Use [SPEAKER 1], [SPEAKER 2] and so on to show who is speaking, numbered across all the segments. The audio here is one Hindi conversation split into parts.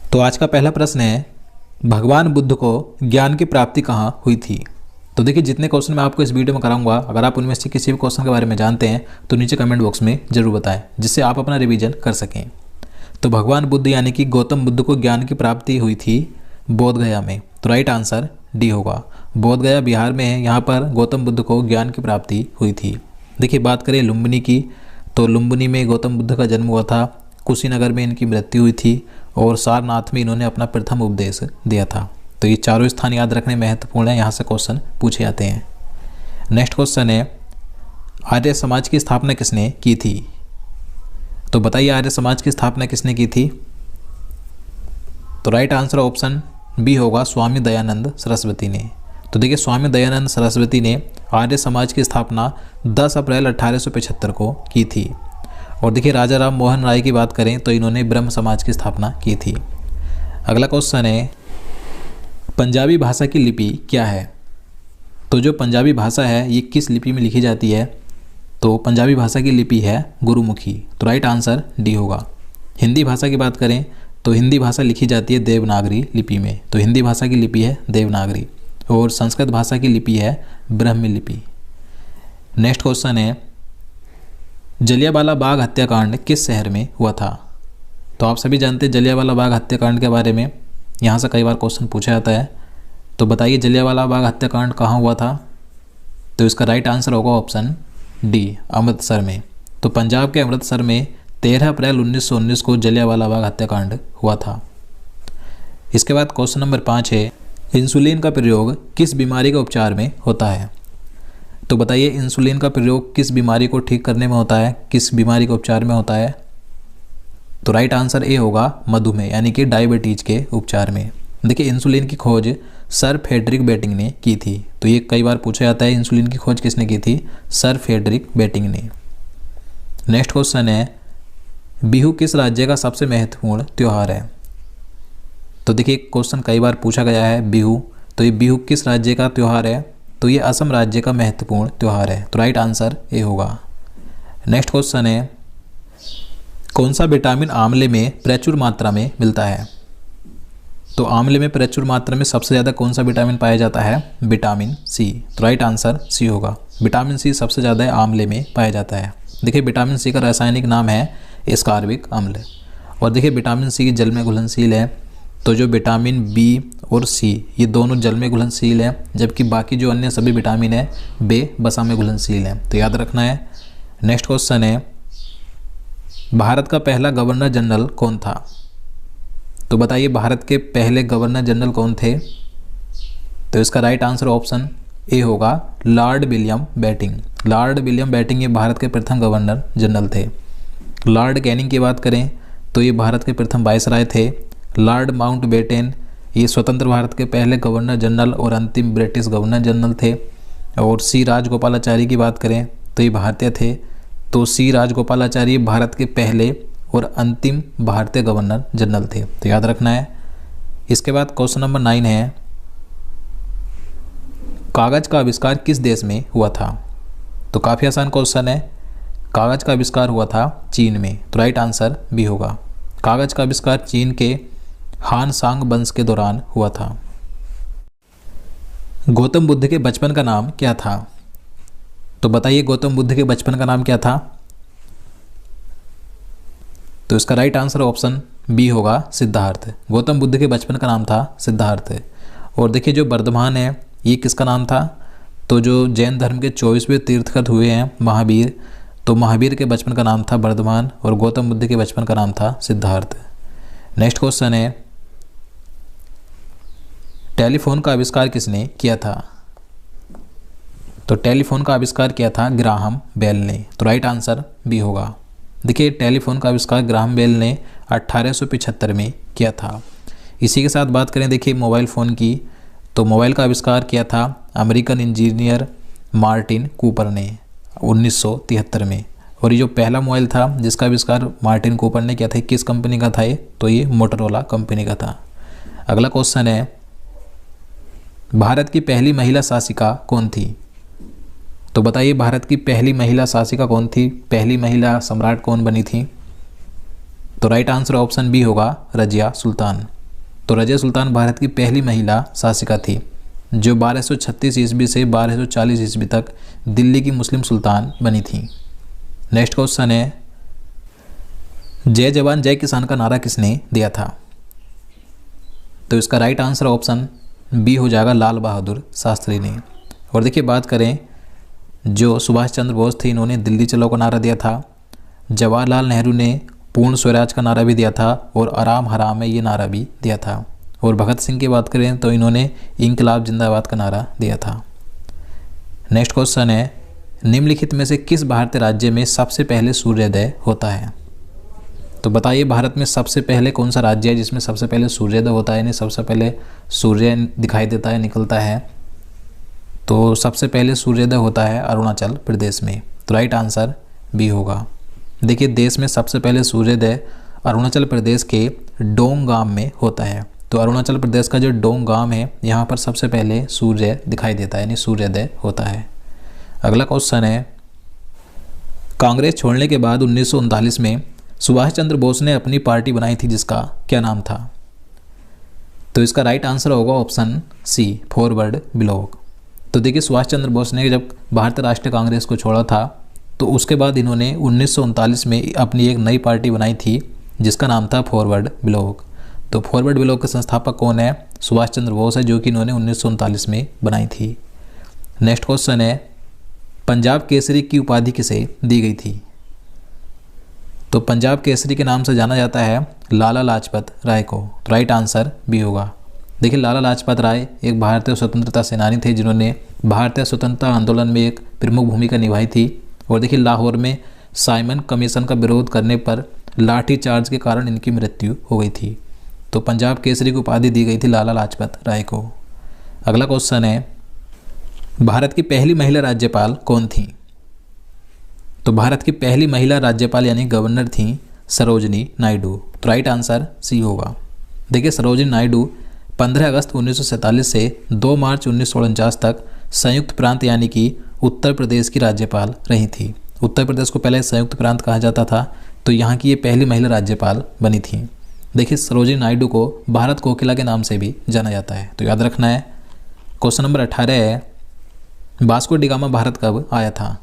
[SPEAKER 1] तो आज का पहला प्रश्न है, भगवान बुद्ध को ज्ञान की प्राप्ति कहाँ हुई थी। तो देखिए, जितने क्वेश्चन मैं आपको इस वीडियो में कराऊंगा, अगर आप उनमें से किसी भी क्वेश्चन के बारे में जानते हैं तो नीचे कमेंट बॉक्स में जरूर बताएं, जिससे आप अपना रिवीजन कर सकें। तो भगवान बुद्ध यानी कि गौतम बुद्ध को ज्ञान की प्राप्ति हुई थी बोध गया में। तो राइट आंसर डी होगा। बोध गया बिहार में है, यहाँ पर गौतम बुद्ध को ज्ञान की प्राप्ति हुई थी। देखिए, बात करें लुम्बिनी की, तो लुम्बिनी में गौतम बुद्ध का जन्म हुआ था, कुशीनगर में इनकी मृत्यु हुई थी और सारनाथ में इन्होंने अपना प्रथम उपदेश दिया था। तो ये चारों स्थान याद रखने महत्वपूर्ण है, यहाँ से क्वेश्चन पूछे जाते हैं। नेक्स्ट क्वेश्चन है, आर्य समाज की स्थापना किसने की थी। तो बताइए, आर्य समाज की स्थापना किसने की थी। तो राइट आंसर ऑप्शन बी होगा, स्वामी दयानंद सरस्वती ने। तो देखिए, स्वामी दयानंद सरस्वती ने आर्य समाज की स्थापना 10 अप्रैल 1875 को की थी। और देखिए, राजा राम मोहन राय की बात करें तो इन्होंने ब्रह्म समाज की स्थापना की थी। अगला क्वेश्चन है, पंजाबी भाषा की लिपि क्या है। तो जो पंजाबी भाषा है ये किस लिपि में लिखी जाती है। तो पंजाबी भाषा की लिपि है गुरुमुखी। तो राइट आंसर डी होगा। हिंदी भाषा की बात करें तो हिंदी भाषा लिखी जाती है देवनागरी लिपि में। तो हिंदी भाषा की लिपि है देवनागरी। और संस्कृत भाषा की लिपि है ब्राह्मी लिपि। नेक्स्ट क्वेश्चन है, जलियांवाला बाग हत्याकांड किस शहर में हुआ था। तो आप सभी जानते हैं जलियांवाला बाग हत्याकांड के बारे में, यहाँ से कई बार क्वेश्चन पूछा जाता है। तो बताइए, जलियांवाला बाग हत्याकांड कहाँ हुआ था। तो इसका राइट आंसर होगा ऑप्शन डी, अमृतसर में। तो पंजाब के अमृतसर में 13 अप्रैल 1919 को जलियांवाला बाग हत्याकांड हुआ था। इसके बाद क्वेश्चन नंबर 5 है, इंसुलिन का प्रयोग किस बीमारी के उपचार में होता है। तो बताइए, इंसुलिन का प्रयोग किस बीमारी को ठीक करने में होता है, किस बीमारी के उपचार में होता है। तो राइट आंसर ए होगा, मधुमेह यानी कि डायबिटीज के उपचार में। देखिए, इंसुलिन की खोज सर फ्रेडरिक बेटिंग ने की थी। तो ये कई बार पूछा जाता है, इंसुलिन की खोज किसने की थी, सर फ्रेडरिक बेटिंग ने। नेक्स्ट क्वेश्चन है, बिहू किस राज्य का सबसे महत्वपूर्ण त्यौहार है। तो देखिए, क्वेश्चन कई बार पूछा गया है बिहू, तो ये बिहू किस राज्य का त्यौहार है। तो ये असम राज्य का महत्वपूर्ण त्यौहार है। तो राइट आंसर ए होगा। नेक्स्ट क्वेश्चन है, कौन सा विटामिन आंवले में प्रचुर मात्रा में मिलता है। तो आंवले में प्रचुर मात्रा में सबसे ज़्यादा कौन सा विटामिन पाया जाता है, विटामिन सी। तो राइट आंसर सी होगा। विटामिन सी सबसे ज़्यादा आंवले में पाया जाता है। देखिए, विटामिन सी का रासायनिक नाम है एस्कॉर्बिक अम्ल। और देखिए, विटामिन सी जल में घुलनशील है। तो जो विटामिन बी और सी ये दोनों जल में घुलनशील है, जबकि बाकी जो अन्य सभी विटामिन है वे वसा में घुलनशील है। तो याद रखना है। नेक्स्ट क्वेश्चन है, भारत का पहला गवर्नर जनरल कौन था। तो बताइए, भारत के पहले गवर्नर जनरल कौन थे। तो इसका राइट आंसर ऑप्शन ए होगा, Lord William Bentinck. Lord William Bentinck ये भारत के प्रथम गवर्नर जनरल थे। लॉर्ड कैनिंग की बात करें तो ये भारत के प्रथम वायसराय थे। लॉर्ड माउंटबेटन ये स्वतंत्र भारत के पहले गवर्नर जनरल और अंतिम ब्रिटिश गवर्नर जनरल थे। और सी राजगोपालाचारी की बात करें तो ये भारतीय थे। तो सी राजगोपालाचारी भारत के पहले और अंतिम भारतीय गवर्नर जनरल थे। तो याद रखना है। इसके बाद क्वेश्चन नंबर 9 है, कागज का आविष्कार किस देश में हुआ था। तो काफ़ी आसान क्वेश्चन है। कागज का आविष्कार हुआ था चीन में। तो राइट आंसर बी होगा। कागज का आविष्कार चीन के हान सांग वंश के दौरान हुआ था। गौतम बुद्ध के बचपन का नाम क्या था। तो बताइए, गौतम बुद्ध के बचपन का नाम क्या था। तो इसका राइट आंसर ऑप्शन बी होगा, सिद्धार्थ। गौतम बुद्ध के बचपन का नाम था सिद्धार्थ। और देखिए, जो वर्धमान है ये किसका नाम था। तो जो जैन धर्म के 24वें तीर्थंकर हुए हैं महावीर, तो महावीर के बचपन का नाम था वर्धमान और गौतम बुद्ध के बचपन का नाम था सिद्धार्थ। नेक्स्ट क्वेश्चन है, टेलीफोन का आविष्कार किसने किया था। तो टेलीफोन का आविष्कार किया था ग्राहम बेल ने। तो राइट आंसर बी होगा। देखिए, टेलीफोन का आविष्कार ग्राहम बेल ने 1875 में किया था। इसी के साथ बात करें देखिए मोबाइल फ़ोन की, तो मोबाइल का आविष्कार किया था अमेरिकन इंजीनियर मार्टिन कूपर ने 1973 में। और ये जो पहला मोबाइल था जिसका आविष्कार मार्टिन कूपर ने किया था, किस कंपनी का था ये, तो ये मोटोरोला कंपनी का था। अगला क्वेश्चन है, भारत की पहली महिला शासिका कौन थी। तो बताइए, भारत की पहली महिला शासिका कौन थी, पहली महिला सम्राट कौन बनी थी। तो राइट आंसर ऑप्शन बी होगा, रजिया सुल्तान। तो रज़िया सुल्तान भारत की पहली महिला शासिका थी जो 1236 ईस्वी से 1240 ईस्वी तक दिल्ली की मुस्लिम सुल्तान बनी थी। नेक्स्ट क्वेश्चन है, जय जवान जय किसान का नारा किसने दिया था? तो इसका राइट आंसर ऑप्शन बी हो जाएगा, लाल बहादुर शास्त्री ने। और देखिए बात करें, जो सुभाष चंद्र बोस थे इन्होंने दिल्ली चलो का नारा दिया था। जवाहरलाल नेहरू ने पूर्ण स्वराज का नारा भी दिया था और आराम हराम है ये नारा भी दिया था। और भगत सिंह की बात करें तो इन्होंने इंकलाब जिंदाबाद का नारा दिया था। नेक्स्ट क्वेश्चन है, निम्नलिखित में से किस भारतीय राज्य में सबसे पहले सूर्योदय होता है? तो बताइए भारत में सबसे पहले कौन सा राज्य है जिसमें सबसे पहले सूर्योदय होता है, यानी सबसे पहले सूर्य दिखाई देता है, निकलता है? तो सबसे पहले सूर्योदय होता है अरुणाचल प्रदेश में। तो राइट आंसर बी होगा। देखिए देश में सबसे पहले सूर्योदय अरुणाचल प्रदेश के डोंग गांव में होता है। तो अरुणाचल प्रदेश का जो डोंग गांव है यहाँ पर सबसे पहले सूर्य दिखाई देता है, यानी सूर्योदय होता है। अगला क्वेश्चन है, कांग्रेस छोड़ने के बाद 1939 में सुभाष चंद्र बोस ने अपनी पार्टी बनाई थी जिसका क्या नाम था? तो इसका राइट आंसर होगा ऑप्शन सी, फॉरवर्ड ब्लॉक। तो देखिए सुभाष चंद्र बोस ने जब भारतीय राष्ट्रीय कांग्रेस को छोड़ा था तो उसके बाद इन्होंने 1939 में अपनी एक नई पार्टी बनाई थी जिसका नाम था फॉरवर्ड ब्लॉक। तो फॉरवर्ड ब्लॉक के संस्थापक कौन है? सुभाष चंद्र बोस है, जो कि इन्होंने 1939 में बनाई थी। नेक्स्ट क्वेश्चन है, पंजाब केसरी की उपाधि किसे दी गई थी? तो पंजाब केसरी के नाम से जाना जाता है लाला लाजपत राय को। तो राइट आंसर बी होगा। देखिए लाला लाजपत राय एक भारतीय स्वतंत्रता सेनानी थे जिन्होंने भारतीय स्वतंत्रता आंदोलन में एक प्रमुख भूमिका निभाई थी। और देखिए लाहौर में साइमन कमीशन का विरोध करने पर लाठीचार्ज के कारण इनकी मृत्यु हो गई थी। तो पंजाब केसरी की उपाधि दी गई थी लाला लाजपत राय को। अगला क्वेश्चन है, भारत की पहली महिला राज्यपाल कौन थी? तो भारत की पहली महिला राज्यपाल यानी गवर्नर थी सरोजिनी नायडू। तो राइट आंसर सी होगा। देखिए सरोजिनी नायडू 15 अगस्त 1947 से 2 मार्च 1949 तक संयुक्त प्रांत यानी कि उत्तर प्रदेश की राज्यपाल रही थी। उत्तर प्रदेश को पहले संयुक्त प्रांत कहा जाता था, तो यहाँ की ये पहली महिला राज्यपाल बनी थी। देखिए सरोजिनी नायडू को भारत कोकिला के नाम से भी जाना जाता है, तो याद रखना है। क्वेश्चन नंबर 18 है, वास्को डी गामा भारत कब आया था?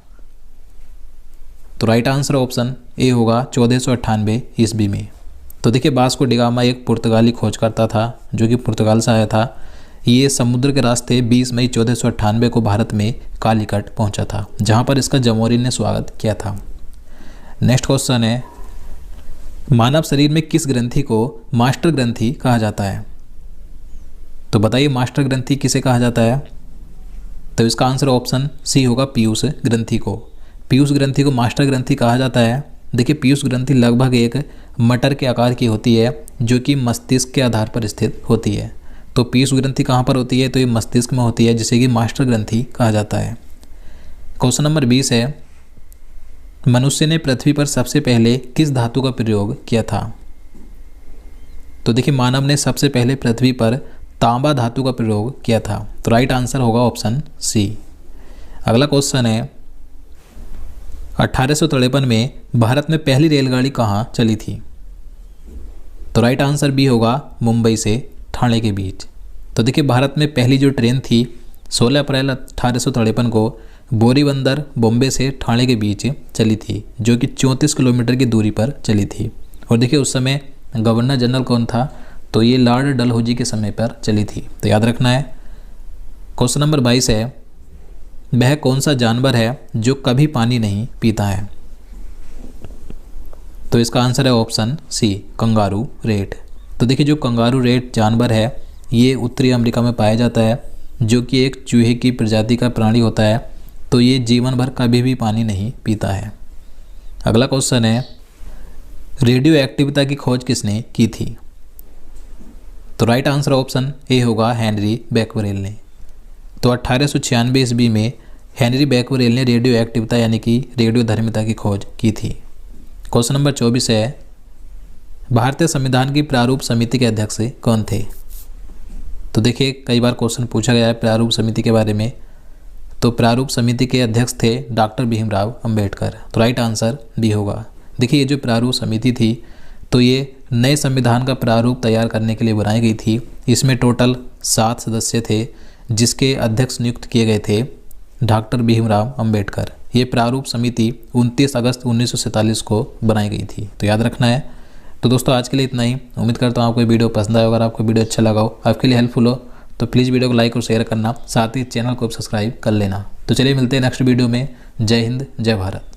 [SPEAKER 1] तो राइट आंसर ऑप्शन ए होगा 1498 ईस्वी में। तो देखिए वास्को डी गामा एक पुर्तगाली खोजकर्ता था जो कि पुर्तगाल से आया था। ये समुद्र के रास्ते 20 मई 1498 को भारत में कालीकट पहुंचा था, जहां पर इसका जमोरिन ने स्वागत किया था। नेक्स्ट क्वेश्चन है, मानव शरीर में किस ग्रंथि को मास्टर ग्रंथि कहा जाता है? तो बताइए मास्टर ग्रंथि किसे कहा जाता है? तो इसका आंसर ऑप्शन सी होगा, पीयूष ग्रंथि को। पीयूष ग्रंथि को मास्टर ग्रंथि कहा जाता है। देखिए पीयूष ग्रंथि लगभग एक मटर के आकार की होती है जो कि मस्तिष्क के आधार पर स्थित होती है। तो पीयूष ग्रंथि कहाँ पर होती है? तो ये मस्तिष्क में होती है, जिसे कि मास्टर ग्रंथि कहा जाता है। क्वेश्चन नंबर 20 है, मनुष्य ने पृथ्वी पर सबसे पहले किस धातु का प्रयोग किया था? तो देखिए मानव ने सबसे पहले पृथ्वी पर तांबा धातु का प्रयोग किया था। तो राइट आंसर होगा ऑप्शन सी। अगला क्वेश्चन है, 1853 में भारत में पहली रेलगाड़ी कहाँ चली थी? तो राइट आंसर बी होगा, मुंबई से ठाणे के बीच। तो देखिए भारत में पहली जो ट्रेन थी 16 अप्रैल 1853 को बोरीबंदर बॉम्बे से ठाणे के बीच चली थी, जो कि 34 किलोमीटर की दूरी पर चली थी। और देखिए उस समय गवर्नर जनरल कौन था? तो ये लॉर्ड डलहौजी के समय पर चली थी, तो याद रखना है। क्वेश्चन नंबर 22 है, वह कौन सा जानवर है जो कभी पानी नहीं पीता है? तो इसका आंसर है ऑप्शन सी, कंगारू रेट। तो देखिए जो कंगारू रेट जानवर है ये उत्तरी अमेरिका में पाया जाता है, जो कि एक चूहे की प्रजाति का प्राणी होता है। तो ये जीवन भर कभी भी पानी नहीं पीता है। अगला क्वेश्चन है, रेडियो एक्टिविटी की खोज किसने की थी? तो राइट आंसर ऑप्शन ए होगा, हेनरी बैक्वेरेल ने। तो 1896 ईस्वी में हेनरी बैक्वेरेल ने रेडियो एक्टिविटी यानी कि रेडियो धर्मिता की खोज की थी। क्वेश्चन नंबर 24 है, भारतीय संविधान की प्रारूप समिति के अध्यक्ष कौन थे? तो देखिए कई बार क्वेश्चन पूछा गया है प्रारूप समिति के बारे में। तो प्रारूप समिति के अध्यक्ष थे डॉक्टर भीमराव अंबेडकर। तो राइट आंसर बी होगा। देखिए ये जो प्रारूप समिति थी तो ये नए संविधान का प्रारूप तैयार करने के लिए बनाई गई थी। इसमें टोटल 7 सदस्य थे, जिसके अध्यक्ष नियुक्त किए गए थे डॉक्टर भीमराव अंबेडकर। ये प्रारूप समिति 29 अगस्त 1947 को बनाई गई थी, तो याद रखना है। तो दोस्तों आज के लिए इतना ही। उम्मीद करता हूँ आपको ये वीडियो पसंद आया। अगर आपको वीडियो अच्छा लगा हो, आपके लिए हेल्पफुल हो, तो प्लीज़ वीडियो को लाइक और शेयर करना, साथ ही चैनल को सब्सक्राइब कर लेना। तो चलिए मिलते हैं नेक्स्ट वीडियो में। जय हिंद, जय भारत।